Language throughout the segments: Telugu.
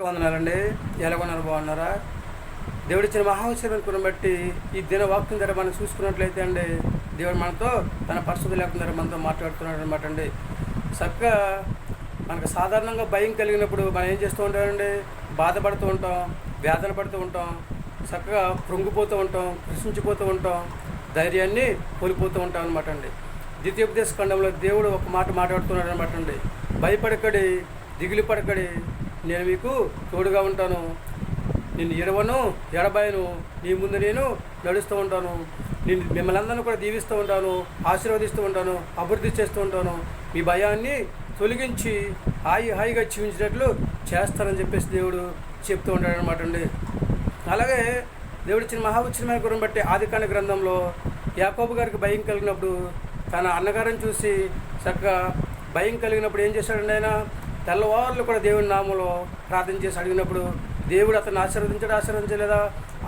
వందనాలండి. ఎలాగొన్నారు, బాగున్నారా? దేవుడిచ్చిన మహాశ్చర్యం బట్టి ఈ దిన వాక్యం ద్వారా మనం చూసుకున్నట్లయితే అండి, దేవుడు మనతో తన పరిశుద్ధ లేఖనం ద్వారా మనతో మాట్లాడుతున్నాడు అనమాట అండి. చక్కగా మనకు సాధారణంగా భయం కలిగినప్పుడు మనం ఏం చేస్తూ ఉంటామండి? బాధపడుతూ ఉంటాం, వేదన పడుతూ ఉంటాం, చక్కగా కృంగిపోతూ ఉంటాం, కృషించిపోతూ ఉంటాం, ధైర్యాన్ని కోల్పోతూ ఉంటాం అనమాట అండి. ద్వితీయోపదేశ ఖండంలో దేవుడు ఒక మాట మాట్లాడుతున్నాడు అనమాట అండి. భయపడకడి, దిగులు పడకడి, నేను మీకు తోడుగా ఉంటాను, నిన్ను ఎడవను ఎడబాయను, నీ ముందు నేను నడుస్తూ ఉంటాను, మిమ్మల్ని అందరినీ కూడా దీవిస్తూ ఉంటాను, ఆశీర్వదిస్తూ ఉంటాను, అభివృద్ధి చేస్తూ ఉంటాను, మీ భయాన్ని తొలగించి హాయిగా జీవించినట్లు చేస్తానని చెప్పేసి దేవుడు చెప్తూ ఉంటాడు అనమాట అండి. అలాగే దేవుడిచ్చిన మహాఉచ్చరమైన గురం బట్టి ఆదికాండ గ్రంథంలో యాకోబు గారికి భయం కలిగినప్పుడు తన అన్నగారిని చూసి చక్కగా భయం కలిగినప్పుడు ఏం చేశాడండి? ఆయన తెల్లవారులు కూడా దేవుని నామంలో ప్రార్థన చేసి అడిగినప్పుడు దేవుడు అతను ఆశీర్వదించలేదా?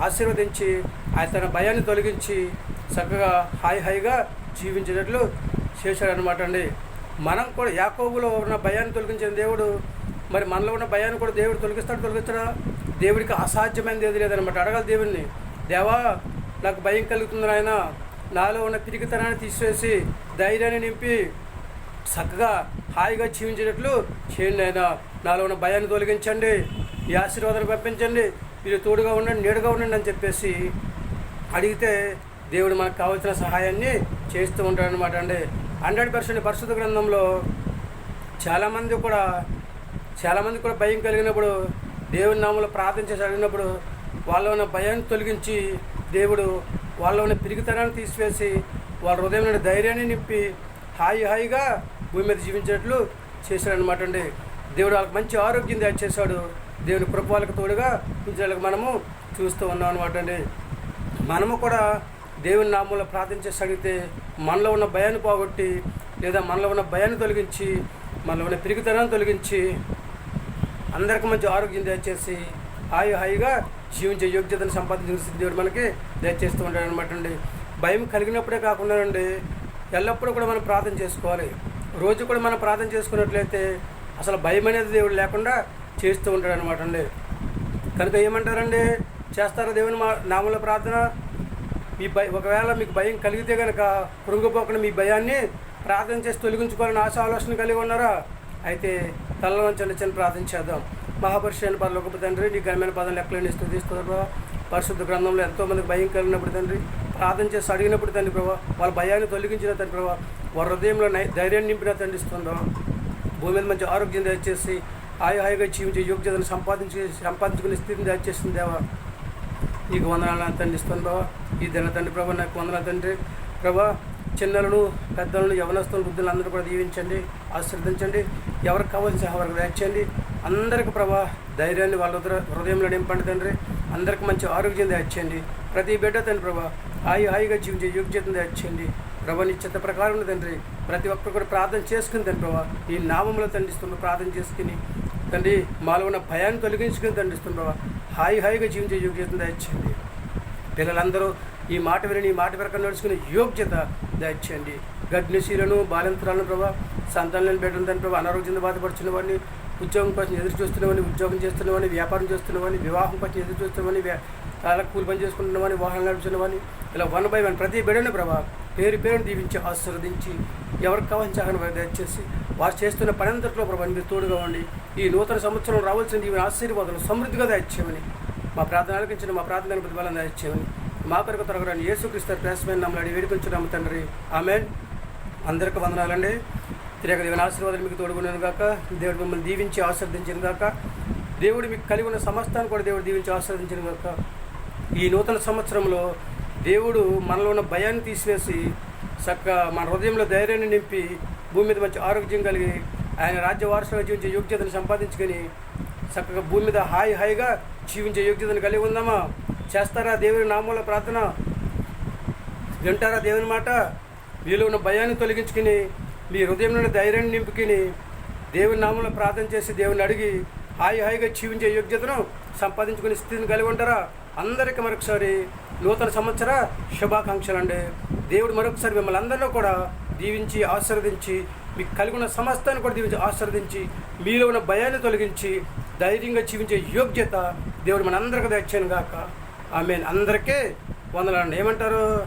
ఆశీర్వదించి తన భయాన్ని తొలగించి చక్కగా హాయిగా జీవించేటట్లు చేశాడనమాట అండి. మనం కూడా యాకోబులో ఉన్న భయాన్ని తొలగించిన దేవుడు మరి మనలో ఉన్న భయాన్ని కూడా దేవుడు తొలగిస్తాడా? దేవుడికి అసాధ్యమైనది ఏది లేదనమాట. అడగాలి దేవుడిని, దేవా నాకు భయం కలుగుతుంది నాయన, నాలో ఉన్న పిరికితనాన్ని తీసివేసి ధైర్యాన్ని నింపి చక్కగా హాయిగా జీవించేటట్లు చేయండి ఆయన, నాలో ఉన్న భయాన్ని తొలగించండి, ఈ ఆశీర్వాదాన్ని పంపించండి, మీరు తోడుగా ఉండండి, నీడగా ఉండండి అని చెప్పేసి అడిగితే దేవుడు మనకు కావాల్సిన సహాయాన్ని చేస్తూ ఉంటాడనమాట అండి. 100% పరిశుద్ధ గ్రంథంలో చాలామంది కూడా భయం కలిగినప్పుడు దేవుని నామంలో ప్రార్థన చేసి అడిగినప్పుడు వాళ్ళలో ఉన్న భయాన్ని తొలగించి దేవుడు వాళ్ళలో ఉన్న పిరికితనాన్ని తీసివేసి వాళ్ళ హృదయం నుండి ధైర్యాన్ని నింపి హాయిగా భూమి మీద జీవించేటట్లు చేశాడనమాట అండి. దేవుడు వాళ్ళకి మంచి ఆరోగ్యం దయచేశాడు. దేవుని కృప వాళ్ళకి తోడుగా ఉంచేందుకు మనము చూస్తూ ఉన్నాం అనమాట అండి. మనము కూడా దేవుని నామంలో ప్రార్థన చేసి అడిగితే మనలో ఉన్న భయాన్ని పోగొట్టి, లేదా మనలో ఉన్న భయాన్ని తొలగించి, మనలో ఉన్న పిరికితనాన్ని తొలగించి అందరికీ మంచి ఆరోగ్యం దయచేసి హాయిగా జీవించే యోగ్యతను సంపాదించిన దేవుడు మనకి దయచేస్తూ ఉంటాడు అనమాట అండి. భయం కలిగినప్పుడే కాకుండా అండి, ఎల్లప్పుడూ కూడా మనం ప్రార్థన చేసుకోవాలి. రోజు కూడా మనం ప్రార్థన చేసుకున్నట్లయితే అసలు భయం అనేది దేవుడు లేకుండా చేస్తూ ఉంటాడు అనమాట అండి. కనుక ఏమంటారండి? చేస్తారా దేవుని నామంలో ప్రార్థన? ఒకవేళ మీకు భయం కలిగితే కనుక కృంగిపోకుండా మీ భయాన్ని ప్రార్థన చేసి తొలగించుకోవాలని ఆలోచన కలిగి ఉన్నారా? అయితే తలలో చిన్న ప్రార్థన చేద్దాం. మహాపరిషైన పరలోకపు తండ్రి, నీ ఘనమైన పదం లెక్కలేని స్తుతిస్తున్నారా? పరిశుద్ధ గ్రంథంలో ఎంతోమందికి భయం కలిగినప్పుడు తండ్రి, ప్రార్థన చేసి అడిగినప్పుడు తండ్రి ప్రభావ, వాళ్ళ భయాన్ని తొలగించిన తండ్రి ప్రభావ, వారి హృదయంలో ధైర్యాన్ని నింపిన తండ్రి ఇస్తుందో, భూమి మీద మంచి ఆరోగ్యం దయచేసి హాయిగా జీవించే యోగ్యతను సంపాదించుకునే స్థితిని దయచేస్తుంది దేవా. నీకు వందనాలను తండ్రి ఇస్తుంది బావా. ఈ దిన తండ్రి ప్రభా నాకు వందనాలు తండ్రి ప్రభా. చిన్నలను పెద్దలను యవనస్తులను వృద్ధులను అందరూ కూడా దీవించండి, ఆశీర్వదించండి. ఎవరికి కావాల్సిన సహాయం దయచేయండి. అందరికీ ప్రభా ధైర్యాన్ని వాళ్ళ హృదయంలో నింపండి తండ్రి. అందరికీ మంచి ఆరోగ్యం దయచేయండి. ప్రతి బిడ్డ తండ్రి ప్రభా హాయిగా జీవించే యోగ్యతను దయచేయండి ప్రభా. నీ చిత్త ప్రకారం తండ్రి ప్రతి ఒక్కరు కూడా ప్రార్థన చేసుకుని తండ్రి ప్రభా, ఈ నామంలో తండ్రిస్తున్న ప్రార్థన చేసుకుని తండ్రి మాలో ఉన్న భయాన్ని తొలగించుకుని తండ్రిస్తున్న ప్రభా హాయిగా జీవించే యోగ్యతను దయచేయండి. పిల్లలందరూ ఈ మాట విని ఈ మాట ప్రకారం నడుచుకునే యోగ్యత దయచేయండి. గర్భిణీశీలను బాలింతరాలను ప్రభావ, సంతానాలను పెట్టడం తండ్రి ప్రభావ, అనారోగ్యంతో బాధపడుతున్న వాడిని, ఉద్యోగం కోసం ఎదురు చూస్తున్నవాడిని, ఉద్యోగం చేస్తున్నవాడిని, వ్యాపారం చేస్తున్నవాడిని, వివాహం కోసం ఎదురు చూస్తున్నవాడిని, చాలా కూలి పని చేసుకుంటున్నవాడిని, వాహనాలు నడుపుతున్నవాడిని, ఇలా 1 by 1 ప్రతి బిడ్డని ప్రభావ పేరును దీవించి ఆశీర్వదించి ఎవరికి కావాల్సిన సహాయం దయచేసి వారు చేస్తున్న పని అంతట్లో ప్రభావ మీరు తోడుగా ఉండి ఈ నూతన సంవత్సరం రావాల్సిన ఈ ఆశీర్వాదాలు సమృద్ధిగా దయచేయమని మా ప్రార్థన ఆలకించిన మా ప్రార్థన ప్రతిఫలం దయచేయమని మా కొరకు త్వరగా యేసుక్రీస్తు ప్రేసమైన నమ్మలాడి వేడుకొంచున్నాము తండ్రి. ఆమేన్. అందరికీ వందనాలండి. తిరిగి దేవుని ఆశీర్వాదాలు మీకు తోడుకున్నాను గాక. దేవుడు మిమ్మల్ని దీవించి ఆశీర్వదించిన గాక. దేవుడు మీకు కలిగి ఉన్న సమస్తాన్ని కూడా దేవుడు దీవించి ఆశీర్వదించిన గాక. ఈ నూతన సంవత్సరంలో దేవుడు మనలో ఉన్న భయాన్ని తీసివేసి చక్కగా మన హృదయంలో ధైర్యాన్ని నింపి భూమి మీద మంచి ఆరోగ్యం కలిగి ఆయన రాజ్య వారసులుగా జీవించే యోగ్యతను సంపాదించుకొని చక్కగా భూమి మీద హాయిగా జీవించే యోగ్యతను కలిగి ఉందామా? చేస్తారా దేవుని నామంలో ప్రార్థన? వింటారా దేవుని మాట? మీలో ఉన్న భయాన్ని తొలగించుకుని మీ హృదయం నుండి ధైర్యాన్ని నింపుకుని దేవుని నామంలో ప్రార్థన చేసి దేవుని అడిగి హాయిగా జీవించే యోగ్యతను సంపాదించుకునే స్థితిని కలిగి ఉంటారా? అందరికీ మరొకసారి నూతన సంవత్సర శుభాకాంక్షలు అండి. దేవుడు మరొకసారి మిమ్మల్ని అందరిలో కూడా దీవించి ఆశీర్వదించి మీకు కలిగి ఉన్న సమస్తాన్ని కూడా దీవించి ఆశీర్వదించి మీలో ఉన్న భయాన్ని తొలగించి ధైర్యంగా జీవించే యోగ్యత దేవుడు మనందరికీ దయచేయను గాక. ఆమేన్. అందరికీ వందనాలండి. ఏమంటారు?